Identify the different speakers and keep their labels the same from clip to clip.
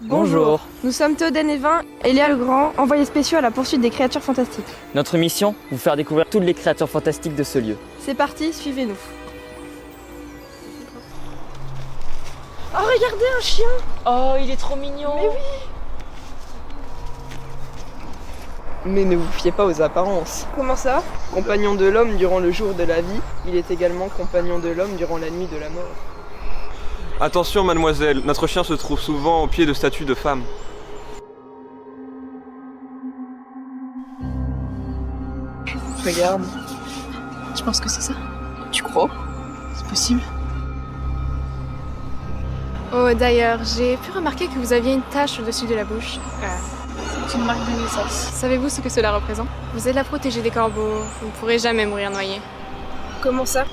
Speaker 1: Bonjour.
Speaker 2: Nous sommes Théoden et Vin et Léa Legrand, envoyés spéciaux à la poursuite des créatures fantastiques.
Speaker 1: Notre mission, vous faire découvrir toutes les créatures fantastiques de ce lieu.
Speaker 2: C'est parti, suivez-nous. Oh, regardez un chien!
Speaker 1: Oh, il est trop mignon.
Speaker 2: Mais oui!
Speaker 3: Mais ne vous fiez pas aux apparences.
Speaker 2: Comment ça?
Speaker 3: Compagnon de l'homme durant le jour de la vie, il est également compagnon de l'homme durant la nuit de la mort.
Speaker 4: Attention mademoiselle, notre chien se trouve souvent au pied de statues de femmes.
Speaker 3: Regarde.
Speaker 5: Tu penses que c'est ça?
Speaker 3: Tu crois?
Speaker 5: C'est possible.
Speaker 6: Oh, d'ailleurs, j'ai pu remarquer que vous aviez une tache au-dessus de la bouche.
Speaker 5: C'est une marque de naissance.
Speaker 6: Savez-vous ce que cela représente? Vous êtes la protégée des corbeaux. Vous ne pourrez jamais mourir noyé.
Speaker 2: Comment ça?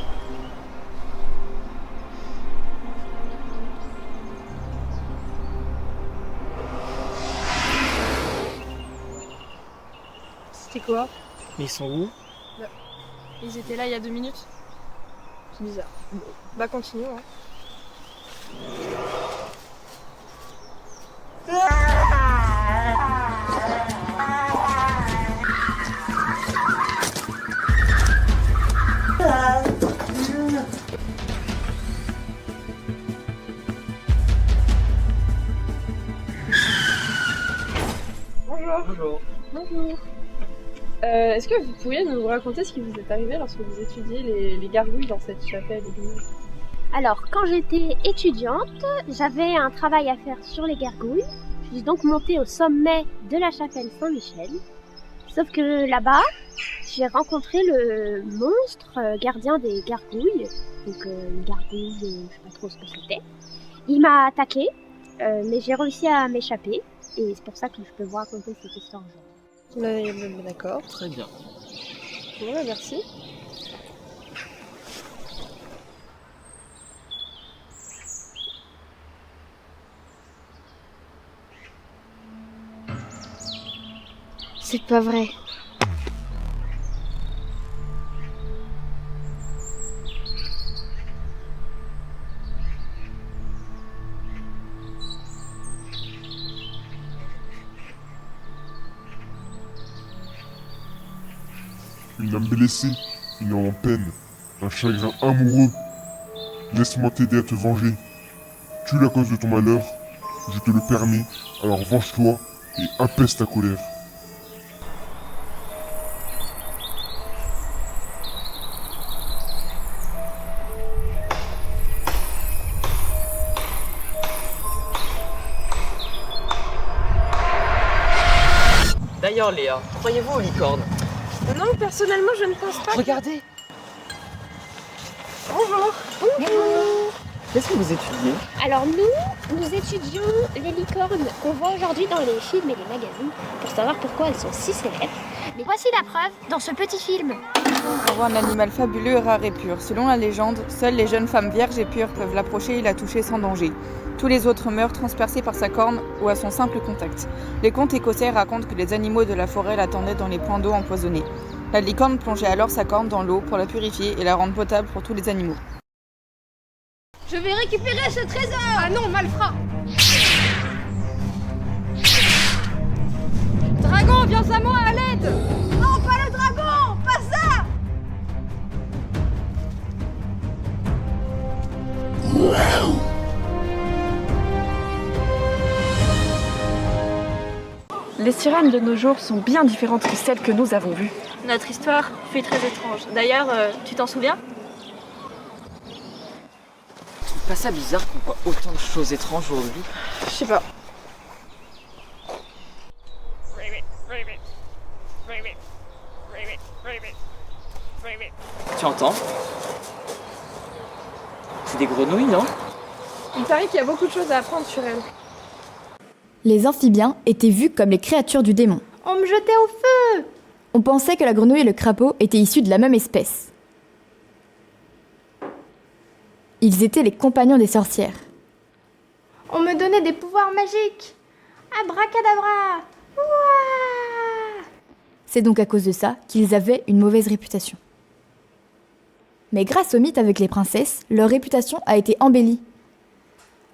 Speaker 2: C'était quoi?
Speaker 1: Mais ils sont où?
Speaker 2: Ils étaient là il y a 2 minutes. C'est bizarre. Bon. Bah continuons. Hein.
Speaker 1: Bonjour.
Speaker 2: Bonjour. Est-ce que vous pourriez nous raconter ce qui vous est arrivé lorsque vous étudiez les gargouilles dans cette chapelle église?
Speaker 7: Alors, quand j'étais étudiante, j'avais un travail à faire sur les gargouilles. Je suis donc montée au sommet de la chapelle Saint-Michel. Sauf que là-bas, j'ai rencontré le monstre gardien des gargouilles. Donc, une gargouille, je sais pas trop ce que c'était. Il m'a attaqué, mais j'ai réussi à m'échapper. Et c'est pour ça que je peux vous raconter cette histoire aujourd'hui.
Speaker 2: D'accord.
Speaker 1: Très bien.
Speaker 2: Bon, bah, merci.
Speaker 7: C'est pas vrai.
Speaker 8: Une âme blessée, une âme en peine, un chagrin amoureux. Laisse-moi t'aider à te venger. Tue la cause de ton malheur, je te le permets, alors venge-toi et apaise ta colère.
Speaker 1: D'ailleurs Léa, croyez-vous aux licornes?
Speaker 2: Non, personnellement, je ne pense pas.
Speaker 1: Regardez.
Speaker 2: Bonjour.
Speaker 1: Qu'est-ce que vous étudiez?
Speaker 7: Alors nous étudions les licornes qu'on voit aujourd'hui dans les films et les magazines pour savoir pourquoi elles sont si célèbres. Mais voici la preuve dans ce petit film.
Speaker 9: On voit un animal fabuleux, rare et pur. Selon la légende, seules les jeunes femmes vierges et pures peuvent l'approcher et la toucher sans danger. Tous les autres meurent transpercés par sa corne ou à son simple contact. Les contes écossais racontent que les animaux de la forêt l'attendaient dans les points d'eau empoisonnés. La licorne plongeait alors sa corne dans l'eau pour la purifier et la rendre potable pour tous les animaux.
Speaker 6: Je vais récupérer ce trésor! Ah non, malfrat! Dragon, viens à moi, à l'aide! Non, pas le dragon! Pas ça!
Speaker 2: Les sirènes de nos jours sont bien différentes que celles que nous avons vues.
Speaker 10: Notre histoire fut très étrange. D'ailleurs, tu t'en souviens?
Speaker 1: C'est pas ça bizarre qu'on voit autant de choses étranges aujourd'hui?
Speaker 2: Je sais pas.
Speaker 1: Tu entends? C'est des grenouilles, non?
Speaker 2: Il paraît qu'il y a beaucoup de choses à apprendre sur elles.
Speaker 11: Les amphibiens étaient vus comme les créatures du démon.
Speaker 7: On me jetait au feu!
Speaker 11: On pensait que la grenouille et le crapaud étaient issus de la même espèce. Ils étaient les compagnons des sorcières.
Speaker 7: On me donnait des pouvoirs magiques! Abracadabra! Ouah!
Speaker 11: C'est donc à cause de ça qu'ils avaient une mauvaise réputation. Mais grâce au mythe avec les princesses, leur réputation a été embellie.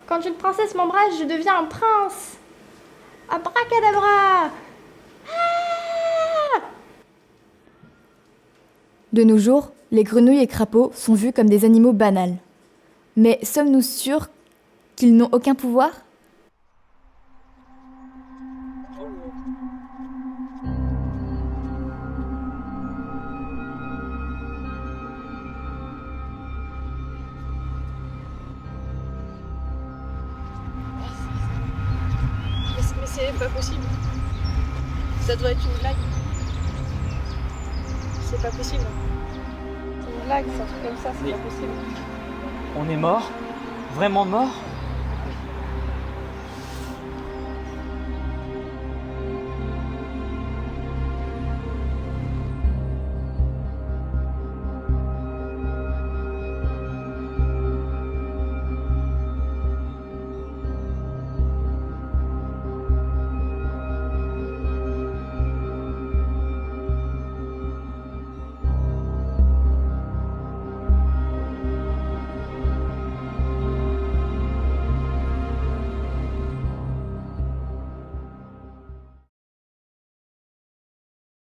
Speaker 7: Quand une princesse m'embrasse, je deviens un prince!
Speaker 11: Abracadabra! De nos jours, les grenouilles et crapauds sont vus comme des animaux banals. Mais sommes-nous sûrs qu'ils n'ont aucun pouvoir ?
Speaker 2: Mais c'est pas possible. Ça doit être une blague. C'est pas possible. C'est une blague, c'est un truc comme ça, c'est pas possible.
Speaker 1: On est mort? Vraiment mort?